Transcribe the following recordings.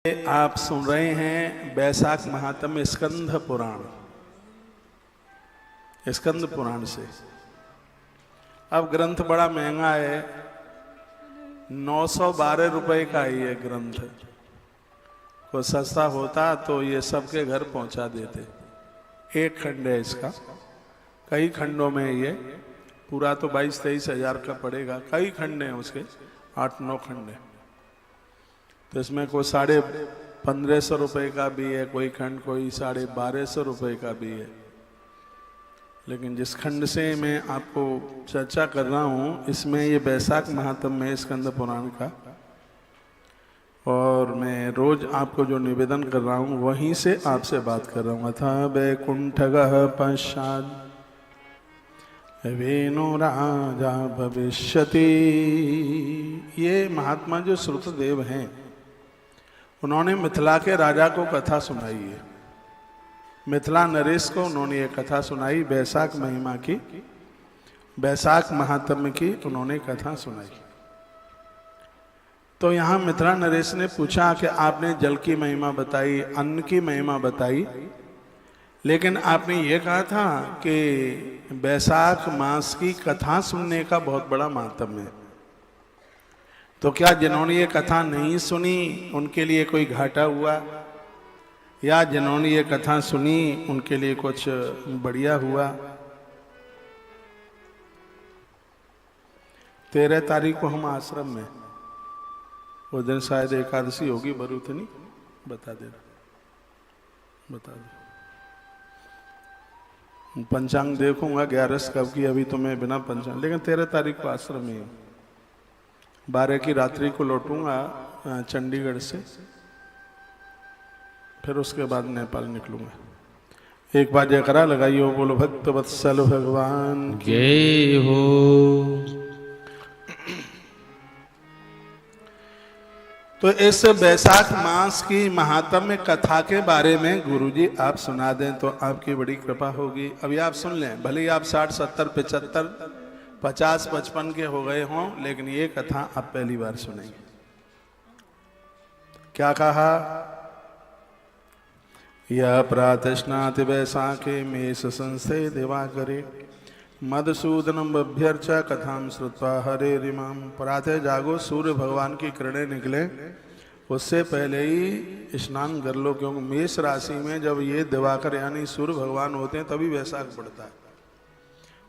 आप सुन रहे हैं बैसाख महात्म्य स्कंद पुराण। स्कंद पुराण से अब ग्रंथ बड़ा महंगा है, 912 रुपए का ही है ग्रंथ। को सस्ता होता तो ये सबके घर पहुंचा देते। एक खंड है इसका, कई खंडों में ये पूरा तो 22-23 हजार का पड़ेगा। कई खंड हैं उसके, 8-9 खंड है। तो इसमें कोई 1550 रुपए का भी है कोई खंड, कोई 1250 रुपए का भी है। लेकिन जिस खंड से मैं आपको चर्चा कर रहा हूँ इसमें ये बैसाख महात्म्य है स्कंद पुराण का, और मैं रोज आपको जो निवेदन कर रहा हूँ वहीं से आपसे बात कर रहा हूँ। अथा वैकुंठगः पश्चात् वेणु राजा भविष्यति। ये महात्मा जो श्रुतदेव हैं उन्होंने मिथिला के राजा को कथा सुनाई है। मिथिला नरेश को उन्होंने ये कथा सुनाई, बैसाख महिमा की, बैसाख महात्म्य की उन्होंने कथा सुनाई। तो यहाँ मिथिला नरेश ने पूछा कि आपने जल की महिमा बताई, अन्न की महिमा बताई, लेकिन आपने ये कहा था कि बैसाख मास की कथा सुनने का बहुत बड़ा महात्म्य है। तो क्या जिन्होंने ये कथा नहीं सुनी उनके लिए कोई घाटा हुआ, या जिन्होंने ये कथा सुनी उनके लिए कुछ बढ़िया हुआ? 13 तारीख को हम आश्रम में, वो दिन शायद एकादशी होगी, बरूथ नहीं बता दे, बता दे। पंचांग देखूंगा 11 कब की, अभी तो मैं बिना पंचांग, लेकिन 13 तारीख को आश्रम में 12 की रात्रि को लौटूंगा चंडीगढ़ से, फिर उसके बाद नेपाल निकलूंगा। एक बार जयकारा लगाइयो, बोलो भक्त वत्सल भगवान जय हो। तो इस बैसाख मास की महात्म्य कथा के बारे में गुरुजी आप सुना दें तो आपकी बड़ी कृपा होगी। अभी आप सुन लें, भले ही आप 60, 70, 75, 50, 55 के हो गए हों, लेकिन ये कथा आप पहली बार सुनेंगे। क्या कहा? यह प्रातस्नाति वैसाखे मेष संस्थे दिवाकरे मधुसूदनम अभ्यर्च कथाम श्रुत्वा हरे रिमाम। प्रातः जागो, सूर्य भगवान की किरणें निकले उससे पहले ही स्नान कर लो, क्योंकि मेष राशि में जब ये दिवाकर यानी सूर्य भगवान होते हैं तभी वैसाख पड़ता है।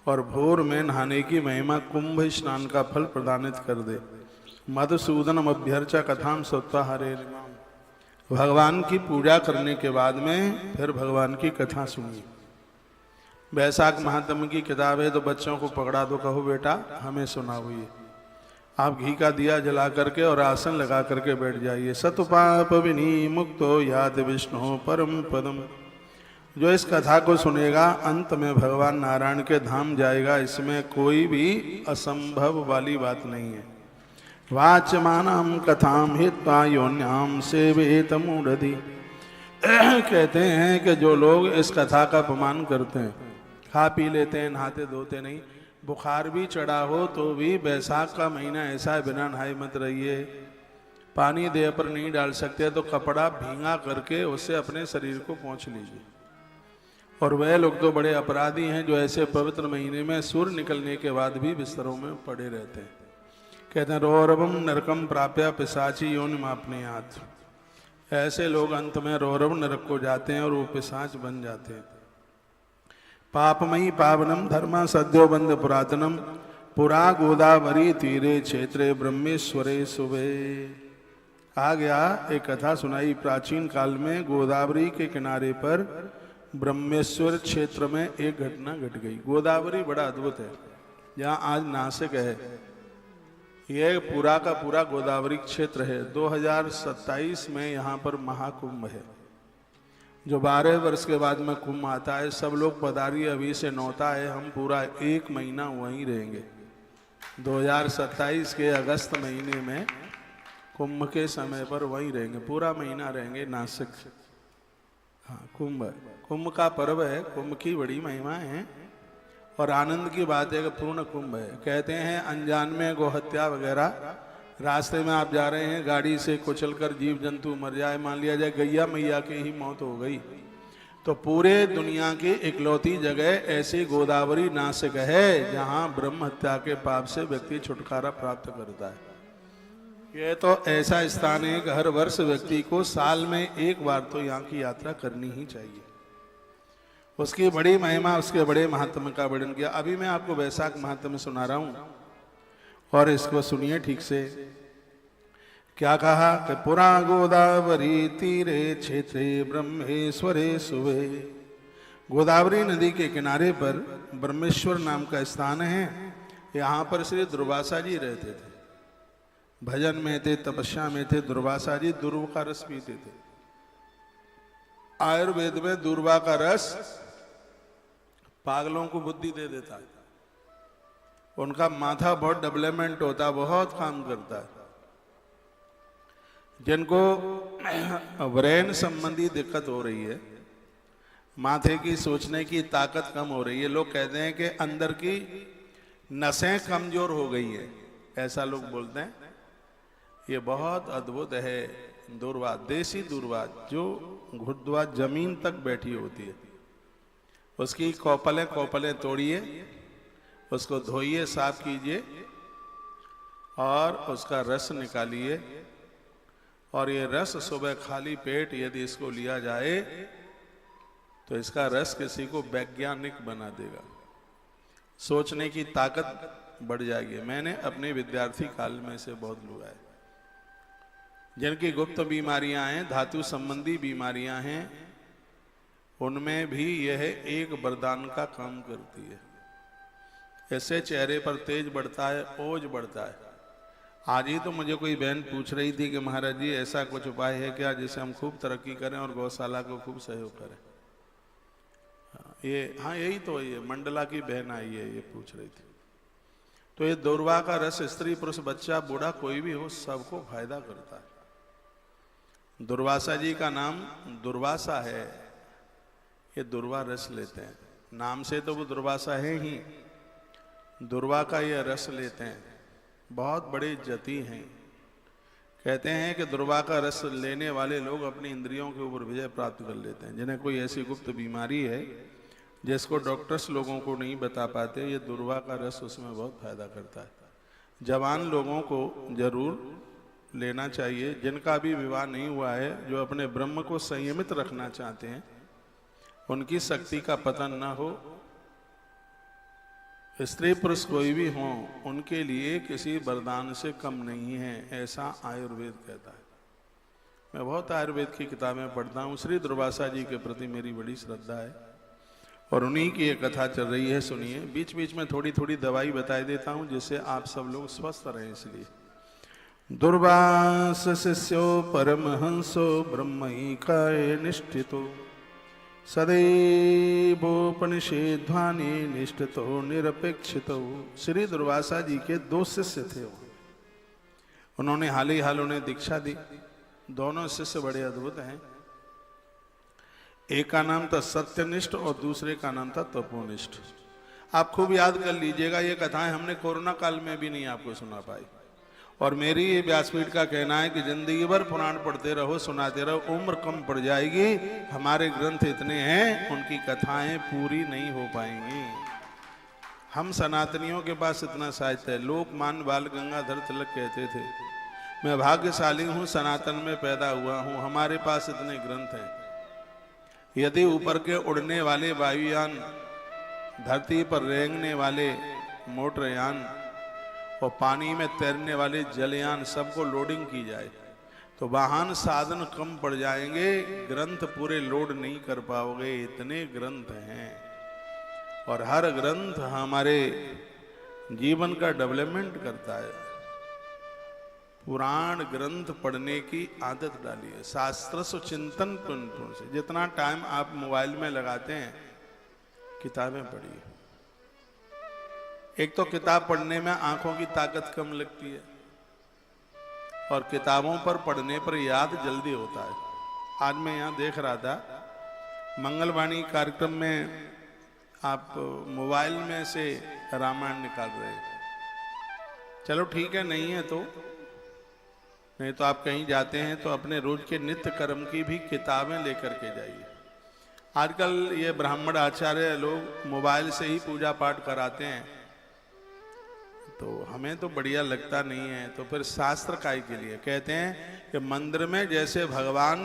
और भोर में नहाने की महिमा कुंभ स्नान का फल प्रदानित कर दे। मधुसूदनम अभ्यर्च कथाम श्रुत्वा हरे रिमाम। भगवान की पूजा करने के बाद में फिर भगवान की कथा सुनिए। बैसाख महात्म्य की किताब है, तो बच्चों को पकड़ा दो, कहो बेटा हमें सुनाओ। ये आप घी का दिया जला करके और आसन लगा करके बैठ जाइए। सतपाप विनिमुक्तो याद विष्णु परम पदम। जो इस कथा को सुनेगा अंत में भगवान नारायण के धाम जाएगा, इसमें कोई भी असंभव वाली बात नहीं है। वाचमानाम कथाम हित्वा योन्याम सेवेत मूढ़धि। कहते हैं कि जो लोग इस कथा का अपमान करते हैं, खा पी लेते हैं, नहाते धोते नहीं, बुखार भी चढ़ा हो तो भी बैसाख का महीना ऐसा है बिना नहाए मत रहिए। पानी देह पर नहीं डाल सकते तो कपड़ा भींगा करके उससे अपने शरीर को पोंछ लीजिए। और वह लोग तो बड़े अपराधी हैं जो ऐसे पवित्र महीने में सूर्य निकलने के बाद भी बिस्तरों में पड़े रहते हैं। कहते हैं रौरवम नरकम प्राप्य पिशाची योनिम आपनियात। ऐसे लोग अंत में रौरव नरक को जाते हैं और वो पिशाच बन जाते हैं। पापमयी पावनम धर्म सद्यो बंद पुरातनम पुरा गोदावरी तीरे क्षेत्रे ब्रह्मेश्वरे सुबे। आ गया एक कथा सुनाई, प्राचीन काल में गोदावरी के किनारे पर ब्रह्मेश्वर क्षेत्र में एक घटना घट गई। गोदावरी बड़ा अद्भुत है, जहाँ आज नासिक है, यह पूरा का पूरा गोदावरी क्षेत्र है। 2027 में यहाँ पर महाकुंभ है, जो 12 वर्ष के बाद में कुंभ आता है। सब लोग पधारिए, अभी से न्योता है, हम पूरा 1 महीना वहीं रहेंगे। 2027 के अगस्त महीने में कुंभ के समय पर वहीं रहेंगे, पूरा महीना रहेंगे नासिक। हाँ, कुंभ का पर्व है, कुंभ की बड़ी महिमा है और आनंद की बात है कि पूर्ण कुंभ है। कहते हैं अनजान में गोहत्या वगैरह रास्ते में आप जा रहे हैं, गाड़ी से कुचलकर जीव जंतु मर जाए, मान लिया जाए गैया मैया की ही मौत हो गई, तो पूरे दुनिया की इकलौती जगह ऐसी गोदावरी नासिक है जहां ब्रह्म हत्या के पाप से व्यक्ति छुटकारा प्राप्त करता है। यह तो ऐसा स्थान है कि हर वर्ष व्यक्ति को साल में एक बार तो यहाँ की यात्रा करनी ही चाहिए। उसकी बड़ी महिमा, उसके बड़े महात्म का वर्णन किया। अभी मैं आपको वैशाख महात्म सुना रहा हूं और इसको सुनिए ठीक से। क्या कहा कि पुरा गोदावरी तीरे क्षेत्रे ब्रह्मेश्वरे सुवे। गोदावरी नदी के किनारे पर ब्रह्मेश्वर नाम का स्थान है। यहाँ पर श्री दुर्वासा जी रहते थे, भजन में थे, तपस्या में थे। दुर्वासा जी दुर्वा का रस पीते थे। आयुर्वेद में दुर्वा का रस पागलों को बुद्धि दे देता है। उनका माथा बहुत डेवलपमेंट होता है, बहुत काम करता है। जिनको ब्रेन संबंधी दिक्कत हो रही है, माथे की सोचने की ताकत कम हो रही है, लोग कहते हैं कि अंदर की नसें कमजोर हो गई है, ऐसा लोग बोलते हैं। ये बहुत अद्भुत है। दुर्वा, देसी दुर्वा जो घुटवा जमीन तक बैठी होती है, उसकी कौपलें तोड़िए, उसको धोइए, साफ कीजिए और उसका रस निकालिए। और ये रस सुबह खाली पेट यदि इसको लिया जाए तो इसका रस किसी को वैज्ञानिक बना देगा, सोचने की ताकत बढ़ जाएगी। मैंने अपने विद्यार्थी काल में से बहुत लुआ है। जिनकी गुप्त बीमारियां हैं, धातु संबंधी बीमारियां हैं, उनमें भी यह एक वरदान का काम करती है। ऐसे चेहरे पर तेज बढ़ता है, ओज बढ़ता है। आज ही तो मुझे कोई बहन पूछ रही थी कि महाराज जी ऐसा कुछ उपाय है क्या जिससे हम खूब तरक्की करें और गौशाला को खूब सहयोग करें। यही तो, ये मंडला की बहन आई है, ये पूछ रही थी। तो ये दुर्वा का रस स्त्री पुरुष बच्चा बूढ़ा कोई भी हो सबको फायदा करता है। दुर्वासा जी का नाम दुर्वासा है, ये दुर्वा रस लेते हैं। नाम से तो वो दुर्वासा है ही, दुर्वा का ये रस लेते हैं। बहुत बड़े जति हैं। कहते हैं कि दुर्वा का रस लेने वाले लोग अपनी इंद्रियों के ऊपर विजय प्राप्त कर लेते हैं। जिन्हें कोई ऐसी गुप्त बीमारी है जिसको डॉक्टर्स लोगों को नहीं बता पाते, ये दुर्वा का रस उसमें बहुत फायदा करता है। जवान लोगों को जरूर लेना चाहिए। जिनका भी विवाह नहीं हुआ है, जो अपने ब्रह्म को संयमित रखना चाहते हैं, उनकी शक्ति का पतन न हो। स्त्री पुरुष कोई भी हो, उनके लिए किसी वरदान से कम नहीं है, ऐसा आयुर्वेद कहता है। मैं बहुत आयुर्वेद की किताबें पढ़ता हूँ। श्री दुर्वासा जी के प्रति मेरी बड़ी श्रद्धा है और उन्हीं की ये कथा चल रही है, सुनिए। बीच बीच में थोड़ी थोड़ी दवाई बता देता हूँ जिससे आप सब लोग स्वस्थ रहें। इसलिए दुर्वास शिष्यो परमहंसो ब्रह्मैकाय निष्ठितो सदैवोपनिषेध्वानि निष्ठितो निरपेक्षितो। श्री दुर्वासा जी के दो शिष्य थे। उन्होंने हाल ही हाल उन्हें दीक्षा दी। दोनों शिष्य बड़े अद्भुत हैं। एक का नाम था सत्यनिष्ठ और दूसरे का नाम था तपोनिष्ठ। आप खूब याद कर लीजिएगा, ये कथाएं हमने कोरोना काल में भी नहीं आपको सुना पाई। और मेरी ये व्यासपीठ का कहना है कि जिंदगी भर पुराण पढ़ते रहो, सुनाते रहो, उम्र कम पड़ जाएगी। हमारे ग्रंथ इतने हैं, उनकी कथाएं पूरी नहीं हो पाएंगी। हम सनातनियों के पास इतना साहित्य है। लोकमान्य बाल गंगाधर तिलक कहते थे, मैं भाग्यशाली हूँ, सनातन में पैदा हुआ हूँ, हमारे पास इतने ग्रंथ हैं। यदि ऊपर के उड़ने वाले वायुयान, धरती पर रेंगने वाले मोटरयान और पानी में तैरने वाले जलयान सबको लोडिंग की जाए तो वाहन साधन कम पड़ जाएंगे, ग्रंथ पूरे लोड नहीं कर पाओगे। इतने ग्रंथ हैं और हर ग्रंथ हमारे जीवन का डेवलपमेंट करता है। पुराण ग्रंथ पढ़ने की आदत डालिए। शास्त्र चिंतन से जितना टाइम आप मोबाइल में लगाते हैं, किताबें पढ़िए। एक तो किताब पढ़ने में आंखों की ताकत कम लगती है और किताबों पर पढ़ने पर याद जल्दी होता है। आज मैं यहाँ देख रहा था मंगलवाणी कार्यक्रम में आप मोबाइल में से रामायण निकाल रहे हैं। चलो ठीक है, नहीं है तो नहीं तो आप कहीं जाते हैं तो अपने रोज के नित्य कर्म की भी किताबें लेकर के जाइए। आजकल ये ब्राह्मण आचार्य लोग मोबाइल से ही पूजा पाठ कराते हैं, तो हमें तो बढ़िया लगता नहीं है। तो फिर शास्त्र काय के लिए कहते हैं कि मंदिर में जैसे भगवान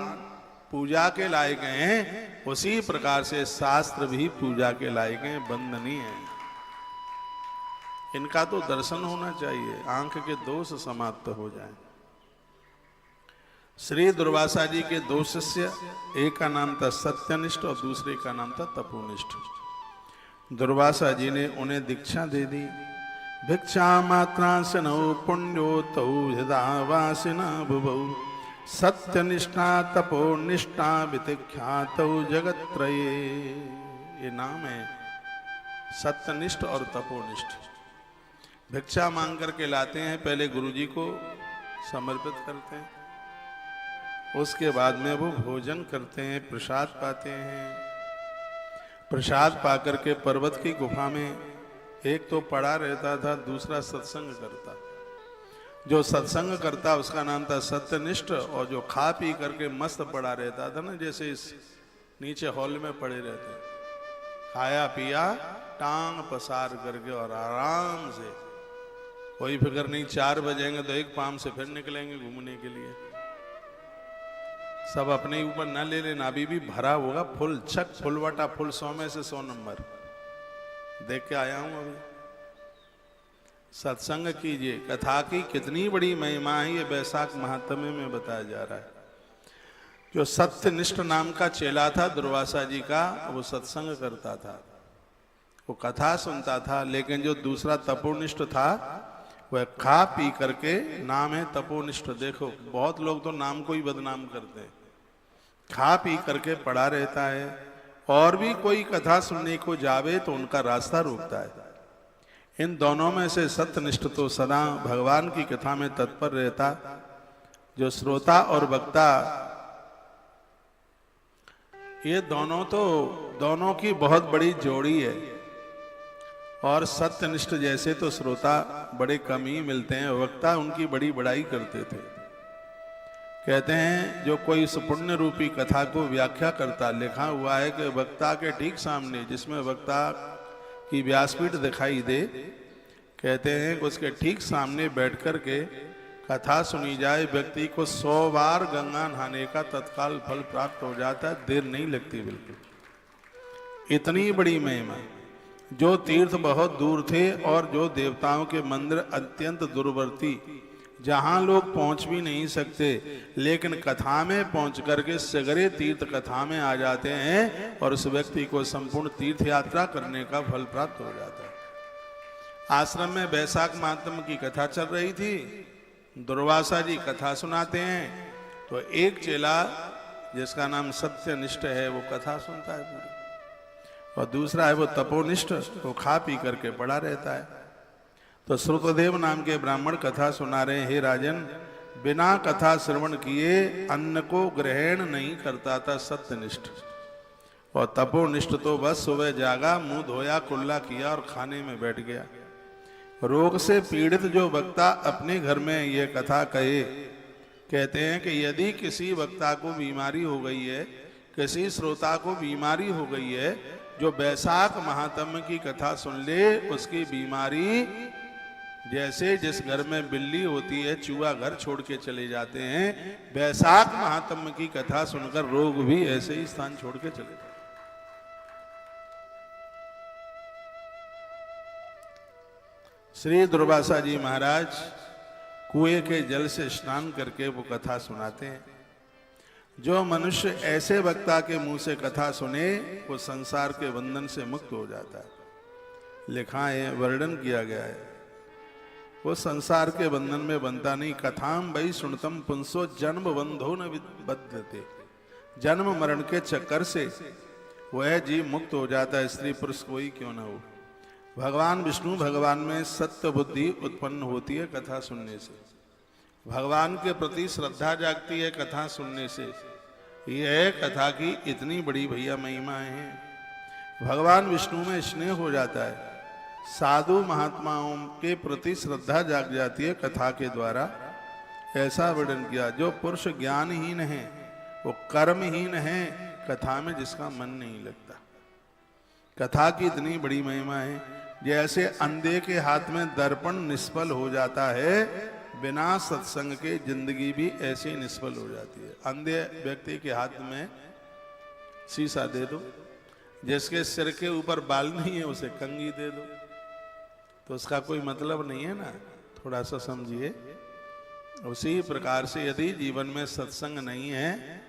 पूजा के लायक हैं, उसी प्रकार से शास्त्र भी पूजा के लायक हैं, वंदनीय है। इनका तो दर्शन होना चाहिए, आंख के दोष समाप्त हो जाएं। श्री दुर्वासा जी के दो शिष्य, एक का नाम था सत्यनिष्ठ और दूसरे का नाम था तपोनिष्ठ। दुर्वासा जी ने उन्हें दीक्षा दे दी। भिक्षा मात्रासनो पुण्यो तौ हृदावासिना बुभौ सत्यनिष्ठा तपोनिष्ठा वितिख्यातौ जगत्त्रये। ये नाम है, सत्यनिष्ठ और तपोनिष्ठ। भिक्षा मांग करके लाते हैं, पहले गुरुजी को समर्पित करते हैं, उसके बाद में वो भोजन करते हैं, प्रसाद पाते हैं। प्रसाद पाकर के पर्वत की गुफा में एक तो पड़ा रहता था, दूसरा सत्संग करता। जो सत्संग करता उसका नाम था सत्यनिष्ठ, और जो खा पी करके मस्त पड़ा रहता था ना, जैसे इस नीचे हॉल में पड़े रहते, खाया पिया टांग पसार करके और आराम से, कोई फिक्र नहीं। 4 बजेंगे तो एक पाम से फिर निकलेंगे घूमने के लिए। सब अपने ऊपर न ले लेना, अभी भी भरा होगा फुल छक, फुलवटा फुल, 100 में से 100 नंबर देख के आया हूं अभी। सत्संग कीजिए, कथा की कितनी बड़ी महिमा है, ये वैशाख महात्म्य में बताया जा रहा है। जो सत्यनिष्ठ नाम का चेला था दुर्वासा जी का, वो सत्संग करता था, वो कथा सुनता था। लेकिन जो दूसरा तपोनिष्ठ था, वह खा पी करके, नाम है तपोनिष्ठ। देखो बहुत लोग तो नाम को ही बदनाम करते हैं। खा पी करके पड़ा रहता है, और भी कोई कथा सुनने को जावे तो उनका रास्ता रोकता है। इन दोनों में से सत्यनिष्ठ तो सदा भगवान की कथा में तत्पर रहता। जो श्रोता और वक्ता, ये दोनों की बहुत बड़ी जोड़ी है। और सत्यनिष्ठ जैसे तो श्रोता बड़े कम ही मिलते हैं, वक्ता उनकी बड़ी बड़ाई करते थे। कहते हैं जो कोई इस पुण्य रूपी कथा को व्याख्या करता, लिखा हुआ है कि वक्ता के ठीक सामने, जिसमें वक्ता की व्यासपीठ दिखाई दे, कहते हैं कि उसके ठीक सामने बैठ कर के कथा सुनी जाए, व्यक्ति को 100 बार गंगा नहाने का तत्काल फल प्राप्त हो जाता है, देर नहीं लगती बिल्कुल। इतनी बड़ी महिमा। जो तीर्थ बहुत दूर थे और जो देवताओं के मंदिर अत्यंत दूरवर्ती, जहां लोग पहुंच भी नहीं सकते, लेकिन कथा में पहुंच करके सगरे तीर्थ कथा में आ जाते हैं, और उस व्यक्ति को संपूर्ण तीर्थ यात्रा करने का फल प्राप्त हो जाता है। आश्रम में वैशाख महात्म्य की कथा चल रही थी, दुर्वासा जी कथा सुनाते हैं, तो एक चेला जिसका नाम सत्यनिष्ठ है वो कथा सुनता है पूरी, और दूसरा है वो तपोनिष्ठ, वो खा पी करके पड़ा रहता है। तो श्रुतदेव नाम के ब्राह्मण कथा सुना रहे हैं, हे राजन, बिना कथा श्रवण किए अन्न को ग्रहण नहीं करता था सत्यनिष्ठ, और तपोनिष्ठ तो बस सुबह जागा, मुंह धोया, कुल्ला किया और खाने में बैठ गया। रोग से पीड़ित जो वक्ता अपने घर में ये कथा कहे, कहते हैं कि यदि किसी वक्ता को बीमारी हो गई है, किसी श्रोता को बीमारी हो गई है, जो वैशाख महात्म्य की कथा सुन ले, उसकी बीमारी जैसे जिस घर में बिल्ली होती है, चूहा घर छोड़ के चले जाते हैं, वैशाख महात्म्य की कथा सुनकर रोग भी ऐसे ही स्थान छोड़ के चले जाते। श्री दुर्वासा जी महाराज कुएं के जल से स्नान करके वो कथा सुनाते हैं। जो मनुष्य ऐसे वक्ता के मुंह से कथा सुने, वो संसार के बंधन से मुक्त हो जाता है। लिखा है, वर्णन किया गया है, वो संसार के बंधन में बंधता नहीं। कथाम वही सुनतम पुंसो जन्म बंधो न बद्धते। जन्म मरण के चक्कर से वह जीव मुक्त हो जाता है, स्त्री पुरुष कोई क्यों न हो। भगवान विष्णु भगवान में सत्य बुद्धि उत्पन्न होती है कथा सुनने से। भगवान के प्रति श्रद्धा जागती है कथा सुनने से। यह कथा की इतनी बड़ी भैया महिमा है। भगवान विष्णु में स्नेह हो जाता है, साधु महात्माओं के प्रति श्रद्धा जाग जाती है कथा के द्वारा। ऐसा वर्णन किया। जो पुरुष ज्ञानहीन है, वो कर्महीन है, कथा में जिसका मन नहीं लगता। कथा की इतनी बड़ी महिमा है, जैसे अंधे के हाथ में दर्पण निष्फल हो जाता है, बिना सत्संग के जिंदगी भी ऐसे ही निष्फल हो जाती है। अंधे व्यक्ति के हाथ में शीशा दे दो, जिसके सिर के ऊपर बाल नहीं है उसे कंघी दे दो, तो उसका कोई मतलब नहीं है ना। थोड़ा सा समझिए। उसी प्रकार से यदि जीवन में सत्संग नहीं है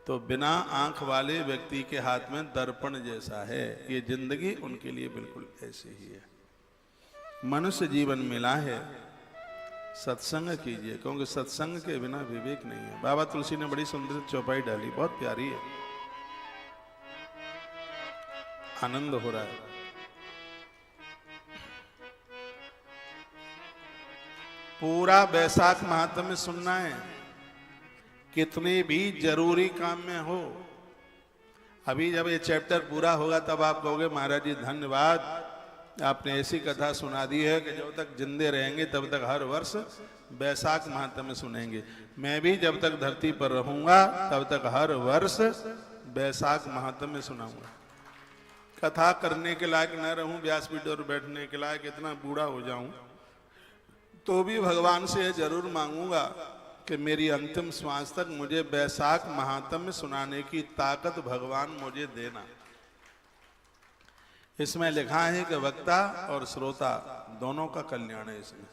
तो बिना आंख वाले व्यक्ति के हाथ में दर्पण जैसा है। ये जिंदगी उनके लिए बिल्कुल ऐसी ही है। मनुष्य जीवन मिला है, सत्संग कीजिए, क्योंकि सत्संग के बिना विवेक नहीं है। बाबा तुलसी ने बड़ी सुंदर चौपाई डाली, बहुत प्यारी है, आनंद हो रहा है। पूरा वैशाख महात्म्य सुनना है, कितने भी जरूरी काम में हो। अभी जब ये चैप्टर पूरा होगा तब आप कहोगे महाराज जी धन्यवाद, आपने ऐसी कथा सुना दी है कि जब तक जिंदे रहेंगे तब तक हर वर्ष वैशाख महात्म्य सुनेंगे। मैं भी जब तक धरती पर रहूंगा तब तक हर वर्ष वैशाख महात्म्य सुनाऊंगा। कथा करने के लायक न रहूं, व्यासपीठ पर बैठने के लायक इतना बूढ़ा हो जाऊं, तो भी भगवान से जरूर मांगूंगा कि मेरी अंतिम श्वास तक मुझे वैशाख महात्म्य सुनाने की ताकत भगवान मुझे देना। इसमें लिखा है कि वक्ता और श्रोता दोनों का कल्याण है इसमें।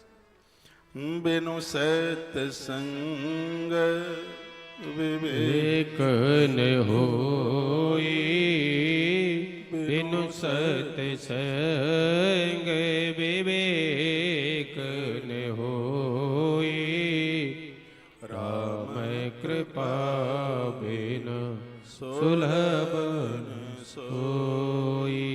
बिनु सत्संग विवेक न होई, बिनु सत्संग विवेक न होई, राम कृपा बिनु सुलभ न सोई।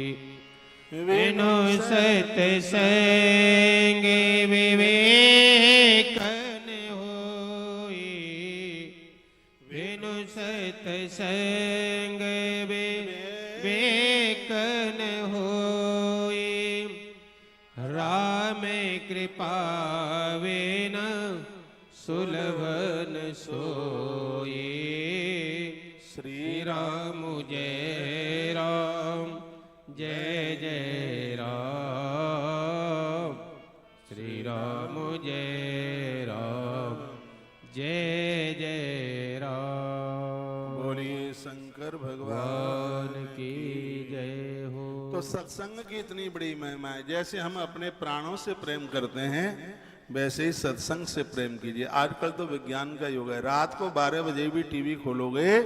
बिनु सत्संग विवेक न होई, बिनु सत्संग विवेक न होई, राम कृपा बिनु सुलभ न सोई। श्री राम जय राम, जय जय राम, श्री राम जय राम, जय जय राम। बोलिए शंकर भगवान की जय हो। तो सत्संग की इतनी बड़ी महिमा है। जैसे हम अपने प्राणों से प्रेम करते हैं, वैसे ही सत्संग से प्रेम कीजिए। आजकल तो विज्ञान का युग है, रात को 12 बजे भी टीवी खोलोगे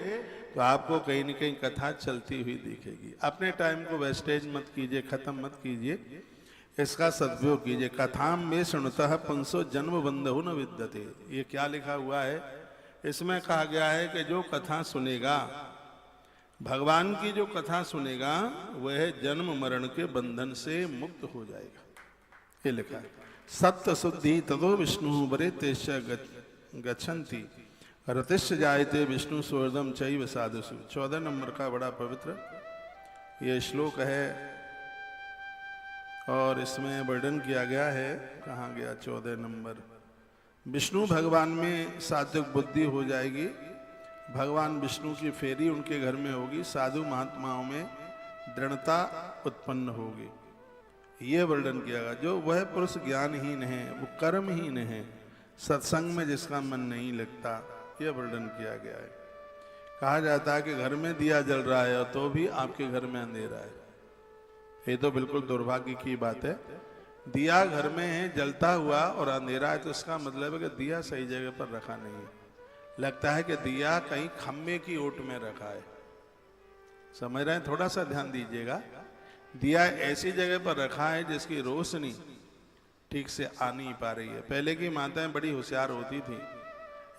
तो आपको कहीं न कहीं कथा चलती हुई दिखेगी। अपने टाइम को वेस्टेज मत कीजिए, खत्म मत कीजिए, इसका सदुपयोग कीजिए। कथाम में सुनतः पुंसो जन्म बंधु न विद्यते, ये क्या लिखा हुआ है? इसमें कहा गया है कि जो कथा सुनेगा, भगवान की जो कथा सुनेगा, वह जन्म मरण के बंधन से मुक्त हो जाएगा। ये लिखा है। सत्य शुद्धि तदो विष्णु बरे तेज गच्छन्ति, रतिश्च जायते विष्णु स्वर्दम चैव साधुषु। 14 नंबर का बड़ा पवित्र ये श्लोक है और इसमें वर्णन किया गया है। कहाँ गया 14 नंबर? विष्णु भगवान में सात्विक बुद्धि हो जाएगी, भगवान विष्णु की फेरी उनके घर में होगी, साधु महात्माओं में दृढ़ता उत्पन्न होगी। ये वर्णन किया गया। जो वह पुरुष ज्ञानहीन है, वो कर्महीन है, सत्संग में जिसका मन नहीं लगता, यह वर्णन किया गया है। कहा जाता है कि घर में दिया जल रहा है तो भी आपके घर में अंधेरा है। ये तो बिल्कुल दुर्भाग्य की बात है। दिया घर में है जलता हुआ और अंधेरा है, तो इसका मतलब है कि दिया सही जगह पर रखा नहीं है। लगता है कि दिया कहीं खम्भे की ओट में रखा है। समझ रहे हैं? थोड़ा सा ध्यान दीजिएगा। दिया ऐसी जगह पर रखा है जिसकी रोशनी ठीक से आ नहीं पा रही है। पहले की माताएं बड़ी होशियार होती थी।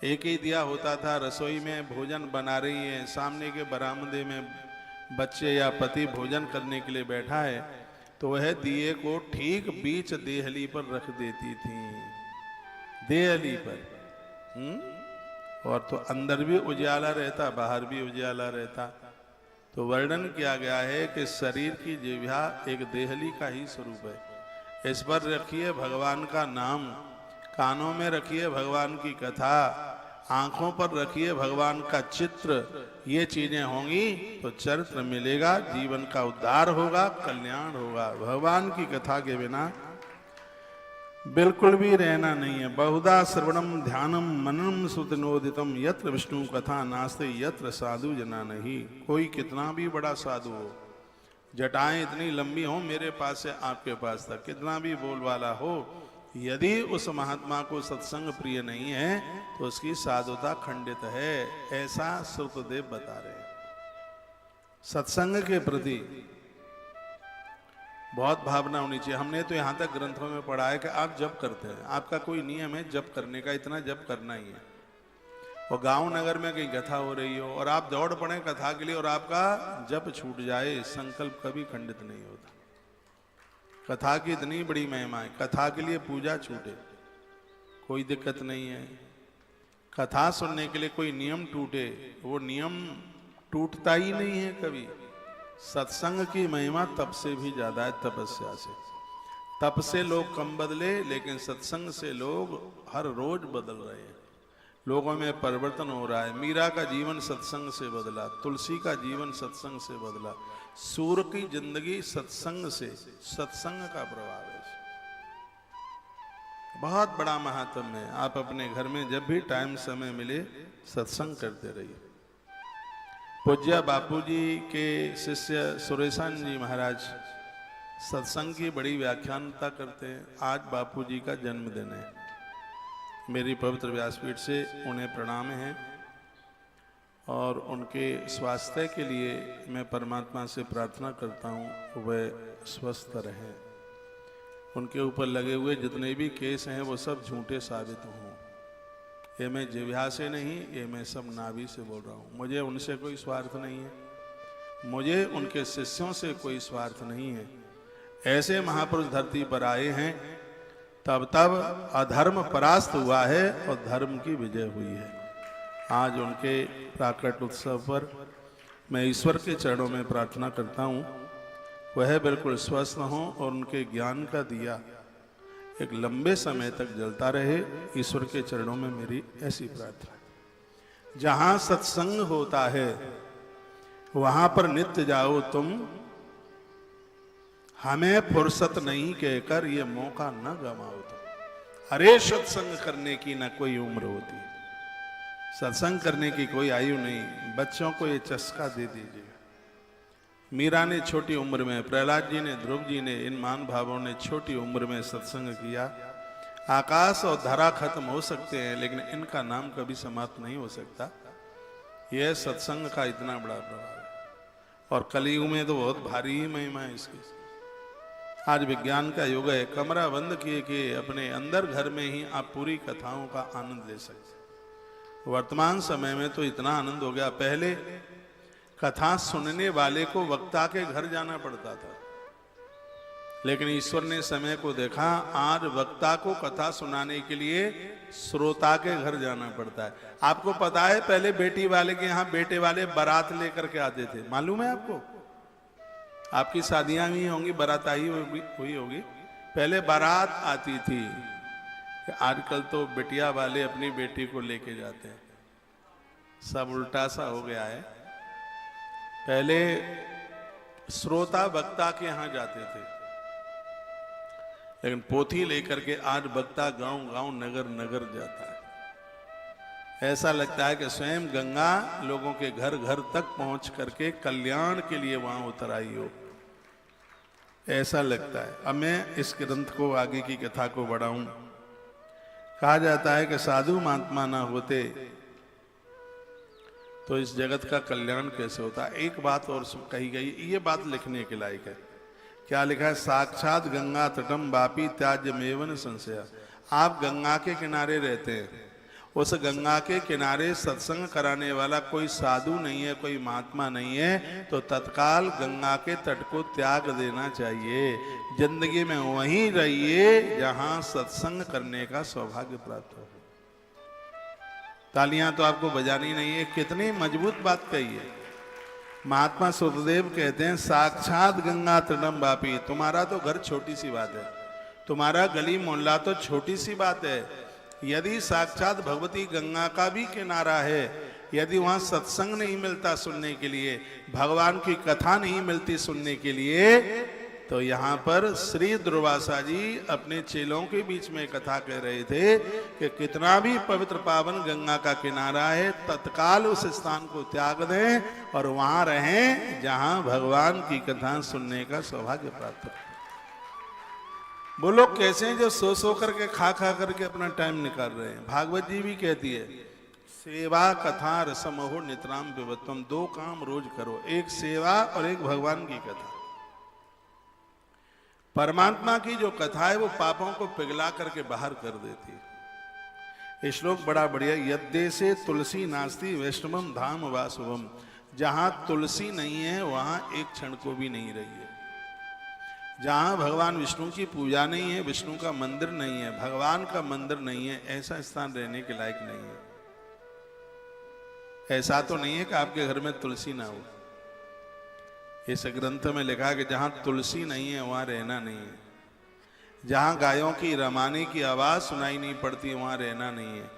एक ही दिया होता था, रसोई में भोजन बना रही है, सामने के बरामदे में बच्चे या पति भोजन करने के लिए बैठा है, तो वह दिए को ठीक बीच देहली पर रख देती थी। देहली पर और तो अंदर भी उजाला रहता, बाहर भी उजाला रहता। तो वर्णन किया गया है कि शरीर की जिह्वा एक देहली का ही स्वरूप है। इस पर रखिए भगवान का नाम, कानों में रखिए भगवान की कथा, आंखों पर रखिए भगवान का चित्र, ये चीजें होंगी तो चरित्र मिलेगा, जीवन का उद्धार होगा, कल्याण होगा। भगवान की कथा के बिना बिल्कुल भी रहना नहीं है। बहुधा श्रवणम ध्यानम मननम सुतनोदितम यत्र विष्णु कथा नास्ते यत्र साधु जना नहीं। कोई कितना भी बड़ा साधु हो, जटाएं इतनी लंबी हो मेरे पास से आपके पास तक, कितना भी बोल वाला हो, यदि उस महात्मा को सत्संग प्रिय नहीं है तो उसकी साधुता खंडित है। ऐसा श्रुतदेव बता रहे हैं। सत्संग के प्रति बहुत भावना होनी चाहिए। हमने तो यहाँ तक ग्रंथों में पढ़ा है कि आप जप करते हैं, आपका कोई नियम है जप करने का, इतना जप करना ही है। और गांव नगर में कहीं कथा हो रही हो और आप दौड़ पड़े कथा के लिए और आपका जप छूट जाए, संकल्प कभी खंडित नहीं होता। कथा की इतनी बड़ी महिमा है, कथा के लिए पूजा छूटे कोई दिक्कत नहीं है। कथा सुनने के लिए कोई नियम टूटे, वो नियम टूटता ही नहीं है कभी। सत्संग की महिमा तप से भी ज्यादा है, तपस्या से। तप से लोग कम बदले, लेकिन सत्संग से लोग हर रोज बदल रहे हैं, लोगों में परिवर्तन हो रहा है। मीरा का जीवन सत्संग से बदला, तुलसी का जीवन सत्संग से बदला, सूर्य की जिंदगी सत्संग से, सत्संग का प्रभाव है। बहुत बड़ा महात्म्य है। आप अपने घर में जब भी टाइम समय मिले सत्संग करते रहिए। पूज्य बापूजी के शिष्य सुरेशान जी महाराज सत्संग की बड़ी व्याख्यानता करते हैं। आज बापूजी का जन्मदिन है। मेरी पवित्र व्यासपीठ से उन्हें प्रणाम है और उनके स्वास्थ्य के लिए मैं परमात्मा से प्रार्थना करता हूँ वह स्वस्थ रहें। उनके ऊपर लगे हुए जितने भी केस हैं वो सब झूठे साबित हों। ये मैं जिह्वा से नहीं, ये मैं सब नाभि से बोल रहा हूँ। मुझे उनसे कोई स्वार्थ नहीं है, मुझे उनके शिष्यों से कोई स्वार्थ नहीं है। ऐसे महापुरुष धरती पर आए हैं तब तब अधर्म परास्त हुआ है और धर्म की विजय हुई है। आज उनके प्राकट उत्सव पर मैं ईश्वर के चरणों में प्रार्थना करता हूँ वह बिल्कुल स्वस्थ हों और उनके ज्ञान का दिया एक लंबे समय तक जलता रहे। ईश्वर के चरणों में मेरी ऐसी प्रार्थना। जहां सत्संग होता है वहां पर नित्य जाओ तुम, हमें फुर्सत नहीं कहकर ये मौका न गवाओ तुम। अरे सत्संग करने की न कोई उम्र होती, सत्संग करने की कोई आयु नहीं। बच्चों को ये चस्का दे दीजिए। मीरा ने छोटी उम्र में, प्रहलाद जी ने, ध्रुव जी ने, इन मान भावों ने छोटी उम्र में सत्संग किया। आकाश और धरा खत्म हो सकते हैं लेकिन इनका नाम कभी समाप्त नहीं हो सकता। यह सत्संग का इतना बड़ा प्रभाव है और कलयुग में तो बहुत भारी ही महिमा है इसकी। आज विज्ञान का युग है। कमरा बंद किए कि अपने अंदर घर में ही आप पूरी कथाओं का आनंद ले सकते। वर्तमान समय में तो इतना आनंद हो गया। पहले कथा सुनने वाले को वक्ता के घर जाना पड़ता था, लेकिन ईश्वर ने समय को देखा, आज वक्ता को कथा सुनाने के लिए श्रोता के घर जाना पड़ता है। आपको पता है पहले बेटी वाले के यहाँ बेटे वाले बारात लेकर के आते थे, मालूम है आपको? आपकी शादियां भी होंगी, बारात आई हुई होगी। पहले बारात आती थी, आजकल तो बिटिया वाले अपनी बेटी को लेके जाते हैं। सब उल्टा सा हो गया है। पहले श्रोता वक्ता के यहां जाते थे, लेकिन पोथी लेकर के आज वक्ता गांव गांव नगर नगर जाता है। ऐसा लगता है कि स्वयं गंगा लोगों के घर घर तक पहुंच करके कल्याण के लिए वहां उतर आई हो, ऐसा लगता है। अब मैं इस ग्रंथ को, आगे की कथा को बढ़ाऊं। कहा जाता है कि साधु महात्मा ना होते तो इस जगत का कल्याण कैसे होता। एक बात और कही गई, ये बात लिखने के लायक है। क्या लिखा है? साक्षात गंगा तटम वापी त्याज्यमेव संशय। आप गंगा के किनारे रहते हैं, उस गंगा के किनारे सत्संग कराने वाला कोई साधु नहीं है, कोई महात्मा नहीं है, तो तत्काल गंगा के तट को त्याग देना चाहिए। जिंदगी में वहीं रहिए जहां सत्संग करने का सौभाग्य प्राप्त हो। तालियां तो आपको बजानी नहीं है, कितनी मजबूत बात कही है। महात्मा सुखदेव कहते हैं साक्षात गंगा तटम वापी। तुम्हारा तो घर छोटी सी बात है, तुम्हारा गली मोहल्ला तो छोटी सी बात है, यदि साक्षात भगवती गंगा का भी किनारा है, यदि वहां सत्संग नहीं मिलता सुनने के लिए, भगवान की कथा नहीं मिलती सुनने के लिए, तो यहाँ पर श्री दुर्वासा जी अपने चेलों के बीच में कथा कह रहे थे कि कितना भी पवित्र पावन गंगा का किनारा है, तत्काल उस स्थान को त्याग दें और वहां रहें जहां भगवान की कथा सुनने का सौभाग्य प्राप्त हो। वो लोग कैसे हैं जो सो करके खा करके अपना टाइम निकाल रहे हैं। भागवत जी भी कहती है, सेवा कथा रसमहो नितराम विवत्वम, दो काम रोज करो, एक सेवा और एक भगवान की कथा। परमात्मा की जो कथा है वो पापों को पिघला करके बाहर कर देती है। ये श्लोक बड़ा बढ़िया, यद्दे से तुलसी नास्ति वैष्णवम धाम वासुवम, जहां तुलसी नहीं है वहां एक क्षण को भी नहीं रही है। जहां भगवान विष्णु की पूजा नहीं है, विष्णु का मंदिर नहीं है, भगवान का मंदिर नहीं है, ऐसा स्थान रहने के लायक नहीं है। ऐसा तो नहीं है कि आपके घर में तुलसी ना हो। इस ग्रंथ में लिखा है कि जहां तुलसी नहीं है वहां रहना नहीं है, जहां गायों की रमाने की आवाज सुनाई नहीं पड़ती वहां रहना नहीं है,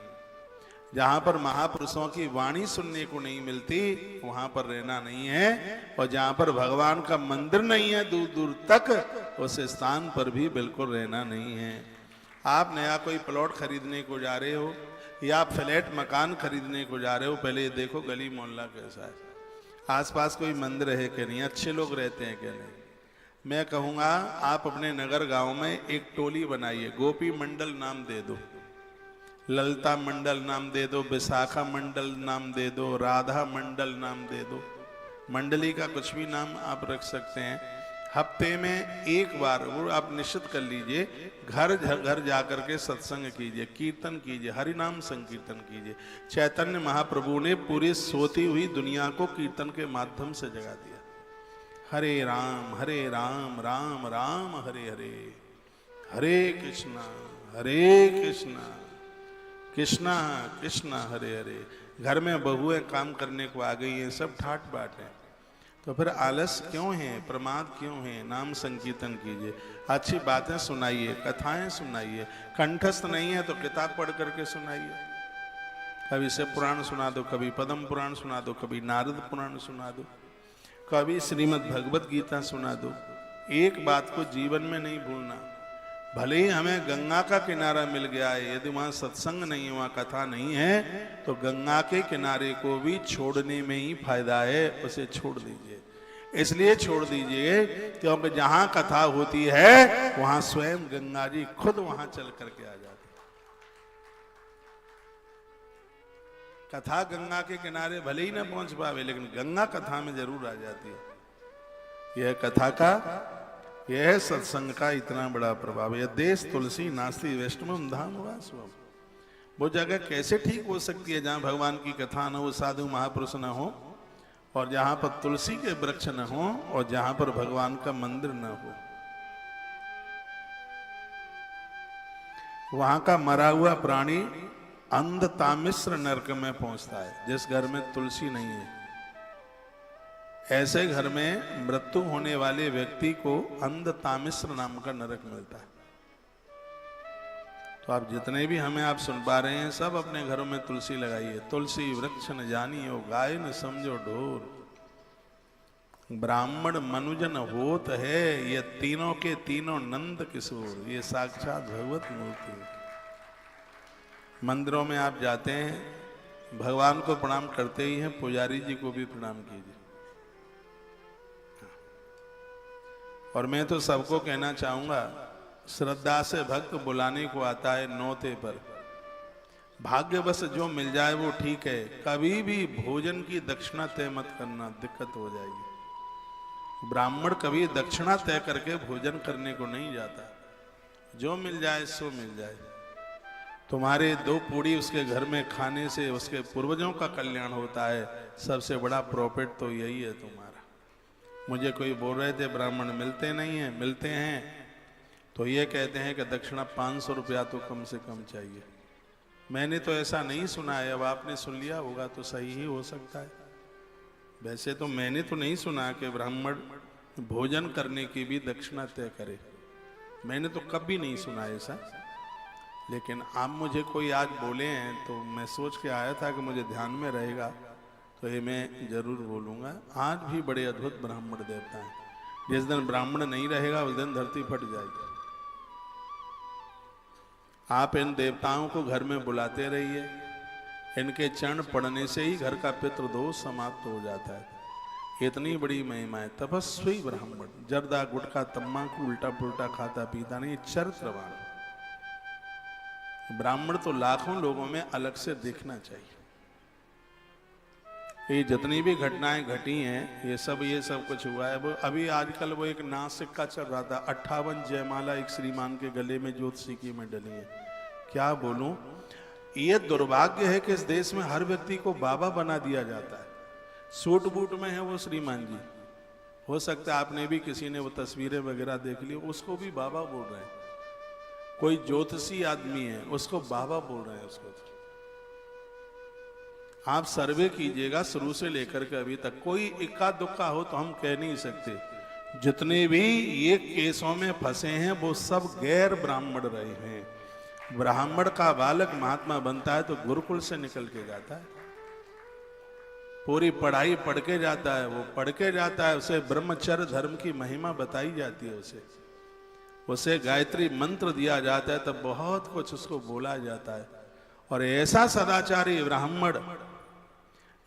जहां पर महापुरुषों की वाणी सुनने को नहीं मिलती वहां पर रहना नहीं है, और जहां पर भगवान का मंदिर नहीं है दूर दूर तक, उस स्थान पर भी बिल्कुल रहना नहीं है। आप नया कोई प्लॉट खरीदने को जा रहे हो या फ्लैट मकान खरीदने को जा रहे हो, पहले ये देखो गली मोहल्ला कैसा है, आसपास कोई मंदिर है कि नहीं, अच्छे लोग रहते हैं कि नहीं। मैं कहूँगा आप अपने नगर गांव में एक टोली बनाइए, गोपी मंडल नाम दे दो, ललिता मंडल नाम दे दो, विशाखा मंडल नाम दे दो, राधा मंडल नाम दे दो, मंडली का कुछ भी नाम आप रख सकते हैं। हफ्ते में एक बार वो आप निश्चित कर लीजिए, घर घर जाकर के सत्संग कीजिए, कीर्तन कीजिए, हरि नाम संकीर्तन कीजिए। चैतन्य महाप्रभु ने पूरी सोती हुई दुनिया को कीर्तन के माध्यम से जगा दिया। हरे राम राम राम हरे हरे, हरे कृष्णा कृष्णा कृष्णा हरे हरे। घर में बहुएं काम करने को आ गई हैं, सब ठाट बाट है, तो फिर आलस क्यों है, प्रमाद क्यों है? नाम संकीर्तन कीजिए, अच्छी बातें सुनाइए, कथाएं सुनाइए, कंठस्थ नहीं है तो किताब पढ़ करके सुनाइए। कभी शिव पुराण सुना दो, कभी पद्म पुराण सुना दो, कभी नारद पुराण सुना दो, कभी श्रीमद् भगवत गीता सुना दो। एक बात को जीवन में नहीं भूलना, भले ही हमें गंगा का किनारा मिल गया है, यदि वहां सत्संग नहीं है, वहां कथा नहीं है, तो गंगा के किनारे को भी छोड़ने में ही फायदा है, उसे छोड़ दीजिए। इसलिए छोड़ दीजिए क्योंकि जहां कथा होती है वहां स्वयं गंगा जी खुद वहां चल करके आ जाती। कथा गंगा के किनारे भले ही न पहुंच पावे, लेकिन गंगा कथा में जरूर आ जाती है। यह कथा का, यह सत्संग का इतना बड़ा प्रभाव है। देश तुलसी नास्ति वैष्णवम धाम वासवम, वो जगह कैसे ठीक हो सकती है जहां भगवान की कथा न हो, साधु महापुरुष न हो, और जहां पर तुलसी के वृक्ष न हो, और जहां पर भगवान का मंदिर न हो। वहां का मरा हुआ प्राणी अंध तामिश्र नरक में पहुंचता है, जिस घर में तुलसी नहीं है। ऐसे घर में मृत्यु होने वाले व्यक्ति को अंध तामिश्र नाम का नरक मिलता है। तो आप जितने भी हमें आप सुन पा रहे हैं, सब अपने घरों में तुलसी लगाइए। तुलसी वृक्ष न जानियो, गाय न समझो ढोर, ब्राह्मण मनुजन होत है, ये तीनों के तीनों नंद किशोर, ये साक्षात भगवत मूर्ति। मंदिरों में आप जाते हैं, भगवान को प्रणाम करते ही हैं, पुजारी जी को भी प्रणाम कीजिए। और मैं तो सबको कहना चाहूंगा, श्रद्धा से भक्त बुलाने को आता है नौते पर, भाग्यवश जो मिल जाए वो ठीक है, कभी भी भोजन की दक्षिणा तय मत करना, दिक्कत हो जाएगी। ब्राह्मण कभी दक्षिणा तय करके भोजन करने को नहीं जाता, जो मिल जाए सो मिल जाए। तुम्हारे दो पूड़ी उसके घर में खाने से उसके पूर्वजों का कल्याण होता है, सबसे बड़ा प्रॉफिट तो यही है तुम्हारा। मुझे कोई बोल रहे थे ब्राह्मण मिलते नहीं हैं, मिलते हैं तो ये कहते हैं कि दक्षिणा 500 रुपया तो कम से कम चाहिए। मैंने तो ऐसा नहीं सुना है, अब आपने सुन लिया होगा तो सही ही हो सकता है। वैसे तो मैंने तो नहीं सुना कि ब्राह्मण भोजन करने की भी दक्षिणा तय करे। मैंने तो कभी नहीं सुना ऐसा, लेकिन आप मुझे कोई आज बोले हैं तो मैं सोच के आया था कि मुझे ध्यान में रहेगा, तो ये मैं जरूर बोलूँगा। आज भी बड़े अद्भुत ब्राह्मण देवता हैं। जिस दिन ब्राह्मण नहीं रहेगा उस दिन धरती फट जाएगी। आप इन देवताओं को घर में बुलाते रहिए, इनके चरण पड़ने से ही घर का पितृदोष समाप्त हो जाता है। इतनी बड़ी महिमा है। तपस्वी ब्राह्मण, जर्दा गुटखा तम्बाकू उल्टा पुल्टा खाता पीता नहीं, चरित्रवान ब्राह्मण तो लाखों लोगों में अलग से दिखना चाहिए। ये जितनी भी घटनाएं घटी हैं, ये सब कुछ हुआ है। वो अभी आजकल वो एक नासिक का चल रहा था, 58 जयमाला एक श्रीमान के गले में ज्योतिषी की में डली है। क्या बोलूं, ये दुर्भाग्य है कि इस देश में हर व्यक्ति को बाबा बना दिया जाता है। सूट बूट में है वो श्रीमान जी, हो सकता है आपने भी किसी ने वो तस्वीरें वगैरह देख ली, उसको भी बाबा बोल रहे हैं। कोई ज्योतिषी आदमी है उसको बाबा बोल रहे हैं। उसको आप सर्वे कीजिएगा शुरू से लेकर के अभी तक, कोई इक्का दुक्का हो तो हम कह नहीं सकते। जितने भी ये केसों में फंसे हैं वो सब गैर ब्राह्मण रहे हैं। ब्राह्मण का बालक महात्मा बनता है तो गुरुकुल से निकल के जाता है, पूरी पढ़ाई पढ़ के जाता है, वो पढ़ के जाता है, उसे ब्रह्मचर्य धर्म की महिमा बताई जाती है, उसे गायत्री मंत्र दिया जाता है, तब बहुत कुछ उसको बोला जाता है। और ऐसा सदाचारी ब्राह्मण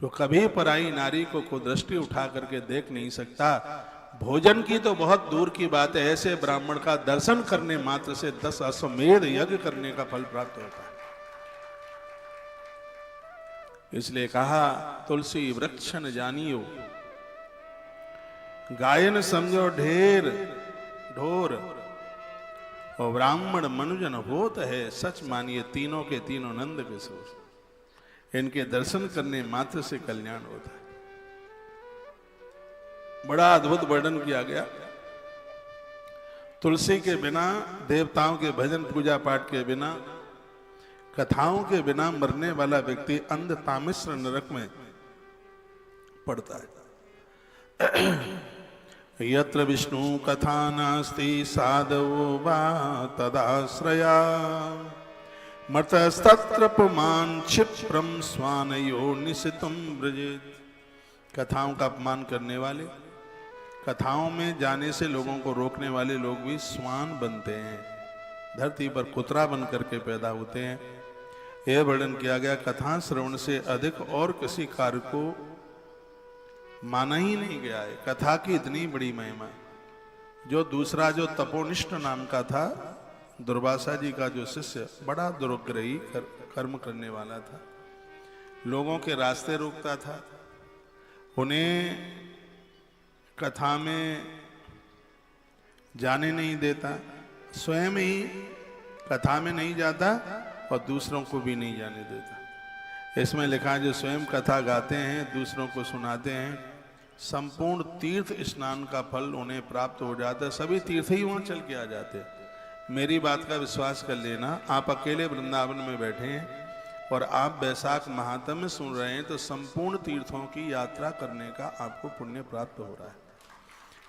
जो कभी पराई नारी को कुदृष्टि उठा करके देख नहीं सकता, भोजन की तो बहुत दूर की बात है, ऐसे ब्राह्मण का दर्शन करने मात्र से 10 अश्वमेध यज्ञ करने का फल प्राप्त होता है। इसलिए कहा तुलसी वृक्ष न जानियो, गायन समझो ढेर ढोर, और ब्राह्मण मनुजन होत है सच मानिए, तीनों के तीनों नंद के सोच। इनके दर्शन करने मात्र से कल्याण होता है। बड़ा अद्भुत वर्णन किया गया। तुलसी के बिना, देवताओं के भजन पूजा पाठ के बिना, कथाओं के बिना मरने वाला व्यक्ति अंध तामिश्र नरक में पड़ता है। यत्र विष्णु कथा नास्ति साधवो वा तदाश्रया, मर्तस्तत्र पुमान क्षिप्रम स्वानयो निशितम ब्रजेत। कथाओं का अपमान करने वाले, कथाओं में जाने से लोगों को रोकने वाले लोग भी स्वान बनते हैं, धरती पर कुतरा बन करके पैदा होते हैं। यह वर्णन किया गया। कथा श्रवण से अधिक और किसी कार्य को माना ही नहीं गया है। कथा की इतनी बड़ी महिमा। जो दूसरा जो तपोनिष्ठ नाम का था, दुर्वासा जी का जो शिष्य, बड़ा दुर्ग्रही कर्म करने वाला था, लोगों के रास्ते रोकता था, उन्हें कथा में जाने नहीं देता, स्वयं ही कथा में नहीं जाता और दूसरों को भी नहीं जाने देता। इसमें लिखा है जो स्वयं कथा गाते हैं, दूसरों को सुनाते हैं, संपूर्ण तीर्थ स्नान का फल उन्हें प्राप्त हो जाता है। सभी तीर्थ ही वहां चल के आ जाते हैं। मेरी बात का विश्वास कर लेना, आप अकेले वृंदावन में बैठे हैं और आप वैशाख महात्म्य सुन रहे हैं, तो संपूर्ण तीर्थों की यात्रा करने का आपको पुण्य प्राप्त हो रहा है।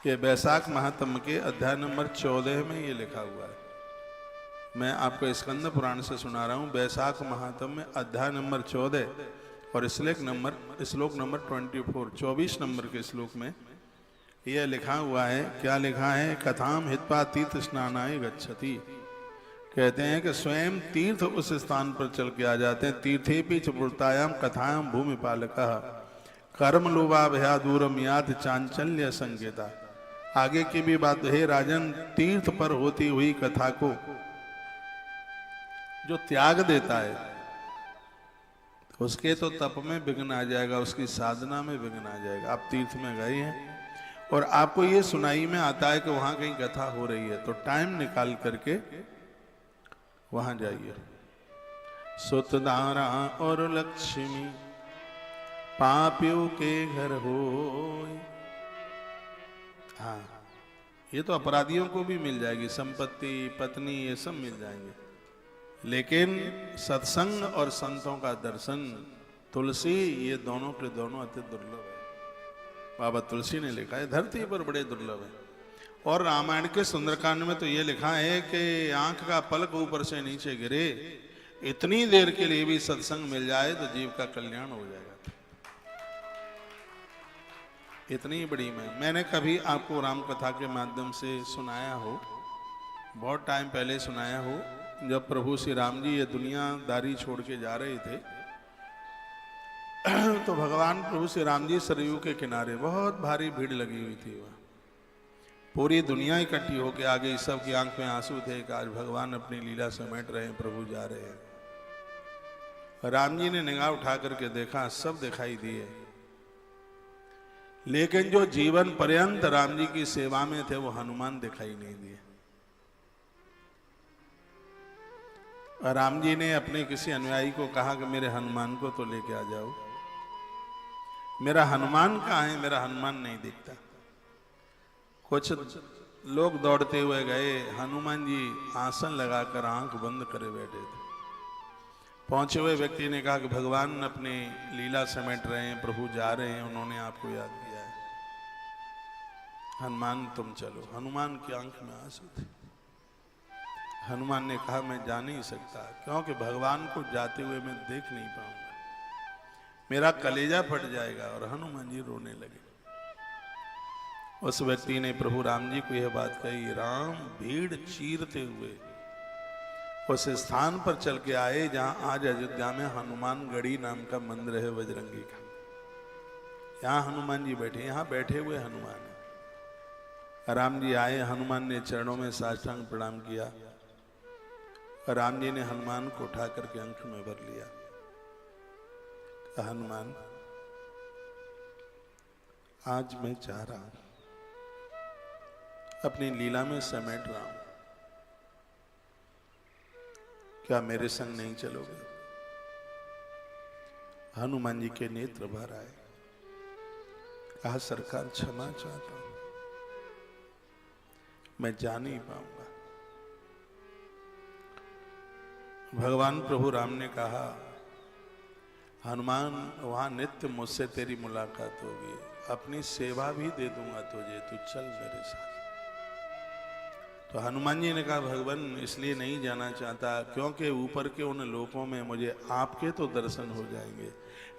ये वैशाख महात्म्य के अध्याय नंबर 14 में ये लिखा हुआ है। मैं आपको स्कंद पुराण से सुना रहा हूँ। वैशाख महात्म्य अध्याय नंबर 14 और श्लोक नंबर 24 नंबर के श्लोक में यह लिखा हुआ है। क्या लिखा है? कथाम हित्वा तीर्थ स्नानाय गच्छति। कहते हैं कि स्वयं तीर्थ उस स्थान पर चल के आ जाते हैं। तीर्थेपि चपुरतायाम कथायाम भूमि पालकः कर्म लोभा भया दूरम यात चांचल्य संकेता। आगे की भी बात है राजन, तीर्थ पर होती हुई कथा को जो त्याग देता है उसके तो तप में विघ्न आ जाएगा, उसकी साधना में विघ्न आ जाएगा। आप तीर्थ में गए हैं और आपको ये सुनाई में आता है कि वहां कहीं कथा हो रही है, तो टाइम निकाल करके वहां जाइए। सुतदारा और लक्ष्मी पापियों के घर हो। हाँ, ये तो अपराधियों को भी मिल जाएगी, संपत्ति, पत्नी, ये सब मिल जाएंगे, लेकिन सत्संग और संतों का दर्शन, तुलसी, ये दोनों के दोनों अति दुर्लभ है। बाबा तुलसी ने लिखा है धरती पर बड़े दुर्लभ है। और रामायण के सुंदरकांड में तो ये लिखा है कि आंख का पलक ऊपर से नीचे गिरे, इतनी देर के लिए भी सत्संग मिल जाए तो जीव का कल्याण हो जाएगा। इतनी बड़ी मैंने कभी आपको राम कथा के माध्यम से सुनाया हो, बहुत टाइम पहले सुनाया हो, जब प्रभु श्री राम जी ये दुनियादारी छोड़ के जा रहे थे तो भगवान प्रभु श्री राम जी सरयू के किनारे, बहुत भारी भीड़ लगी हुई थी वहाँ, पूरी दुनिया इकट्ठी होके आ गई, सबकी आंख में आंसू थे कि आज भगवान अपनी लीला समेट रहे हैं, प्रभु जा रहे हैं। राम जी ने निगाह उठा करके देखा, सब दिखाई दिए, लेकिन जो जीवन पर्यंत राम जी की सेवा में थे वो हनुमान दिखाई नहीं दिए। और राम जी ने अपने किसी अनुयायी को कहा कि मेरे हनुमान को तो लेके आ जाओ। मेरा हनुमान कहाँ है? मेरा हनुमान नहीं दिखता। कुछ लोग दौड़ते हुए गए, हनुमान जी आसन लगाकर आंख बंद करे बैठे थे। पहुंचे हुए व्यक्ति ने कहा कि भगवान अपने लीला समेट रहे हैं, प्रभु जा रहे हैं, उन्होंने आपको याद किया है, हनुमान तुम चलो। हनुमान की आंख में आंसू थे। हनुमान ने कहा मैं जा नहीं सकता, क्योंकि भगवान को जाते हुए मैं देख नहीं पाऊंगा, मेरा कलेजा फट जाएगा। और हनुमान जी रोने लगे। उस व्यक्ति ने प्रभु राम जी को यह बात कही। राम भीड़ चीरते हुए उस स्थान पर चल के आए जहां आज अयोध्या में हनुमान गढ़ी नाम का मंदिर है, बजरंगी का। यहां हनुमान जी बैठे, यहां बैठे हुए हनुमान है। राम जी आए, हनुमान ने चरणों में साष्टांग प्रणाम किया। राम जी ने हनुमान को उठा करके अंक में भर लिया। हनुमान, आज मैं चाह रहा हूं, अपनी लीला में समेट रहा हूं, क्या मेरे संग नहीं चलोगे? हनुमान जी के नेत्र भर आए। कहा सरकार क्षमा चाहता हूं, मैं जा नहीं पाऊंगा। भगवान प्रभु राम ने कहा हनुमान वहां नित्य मुझसे तेरी मुलाकात होगी, अपनी सेवा भी दे दूंगा तुझे, तू चल मेरे साथ। तो हनुमान जी ने कहा भगवान इसलिए नहीं जाना चाहता क्योंकि ऊपर के उन लोकों में मुझे आपके तो दर्शन हो जाएंगे,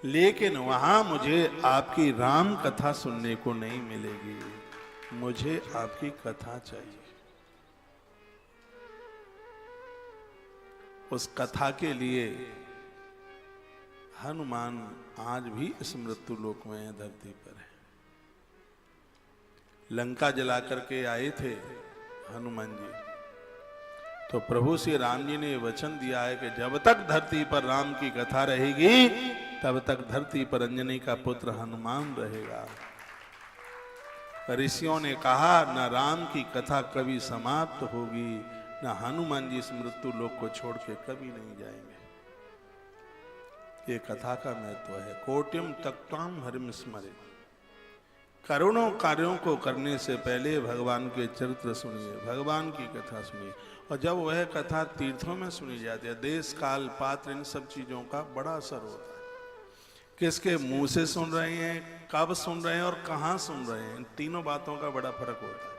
लेकिन वहां मुझे आपकी राम कथा सुनने को नहीं मिलेगी, मुझे आपकी कथा चाहिए। उस कथा के लिए हनुमान आज भी इस मृत्यु लोक में है, धरती पर है। लंका जला करके आए थे हनुमान जी, तो प्रभु श्री राम जी ने वचन दिया है कि जब तक धरती पर राम की कथा रहेगी तब तक धरती पर अंजनी का पुत्र हनुमान रहेगा। ऋषियों ने कहा न राम की कथा कभी समाप्त होगी, न हनुमान जी इस मृत्यु लोक को छोड़ के कभी नहीं जाएंगे। ये कथा का महत्व है। कोटिम तक्ताम हरिम स्मरे, करोड़ों कार्यों को करने से पहले भगवान के चरित्र सुनिए, भगवान की कथा सुनिए। और जब वह कथा तीर्थों में सुनी जाती है, देश काल पात्र इन सब चीजों का बड़ा असर होता है। किसके मुंह से सुन रहे हैं, कब सुन रहे हैं और कहां सुन रहे हैं, इन तीनों बातों का बड़ा फर्क होता है।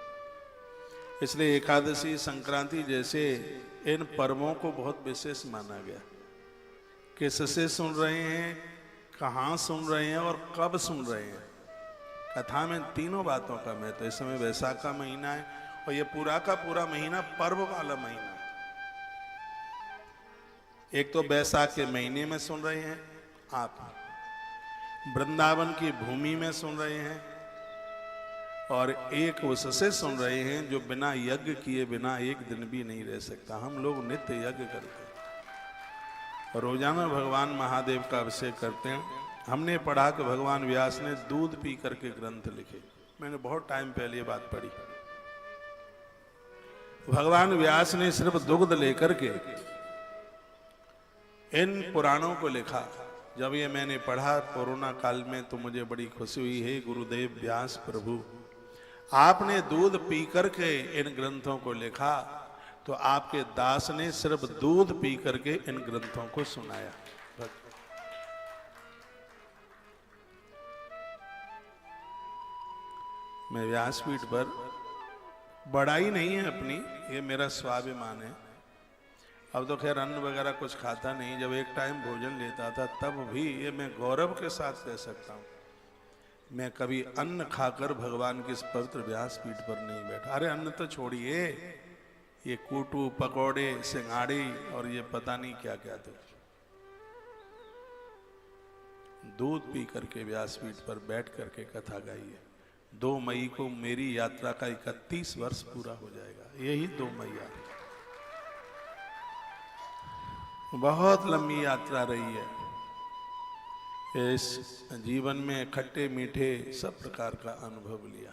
इसलिए एकादशी, संक्रांति जैसे इन पर्वों को बहुत विशेष माना गया। किससे सुन रहे हैं, कहां सुन रहे हैं और कब सुन रहे हैं। कथा में तीनों बातों का महत्व। इस समय वैशाख का महीना है और ये पूरा का पूरा महीना पर्व वाला महीना है। एक तो वैशाख के महीने में सुन रहे हैं आप, वृंदावन की भूमि में सुन रहे हैं, और एक उससे सुन रहे हैं जो बिना यज्ञ किए बिना एक दिन भी नहीं रह सकता। हम लोग नित्य यज्ञ करते हैं, रोजाना भगवान महादेव का अभिषेक करते हैं। हमने पढ़ा कि भगवान व्यास ने दूध पी करके ग्रंथ लिखे। मैंने बहुत टाइम पहले ये बात पढ़ी। भगवान व्यास ने सिर्फ दुग्ध लेकर के इन पुराणों को लिखा। जब ये मैंने पढ़ा कोरोना काल में तो मुझे बड़ी खुशी हुई है। गुरुदेव व्यास प्रभु, आपने दूध पी करके इन ग्रंथों को लिखा, तो आपके दास ने सिर्फ दूध पी करके इन ग्रंथों को सुनाया। मैं व्यासपीठ पर बड़ाई नहीं है अपनी, ये मेरा स्वाभिमान है। अब तो खैर अन्न वगैरह कुछ खाता नहीं, जब एक टाइम भोजन लेता था तब भी ये मैं गौरव के साथ कह सकता हूँ, मैं कभी अन्न खाकर भगवान की इस पवित्र व्यासपीठ पर नहीं बैठा। अरे अन्न तो छोड़िए, ये कूटू पकौड़े सिंगाड़ी और ये पता नहीं क्या क्या था, दूध पी करके व्यासपीठ पर बैठ करके कथा गाई है। 2 मई को मेरी यात्रा का 31 वर्ष पूरा हो जाएगा, यही 2 मई आ रही। बहुत लंबी यात्रा रही है, इस जीवन में खट्टे मीठे सब प्रकार का अनुभव लिया।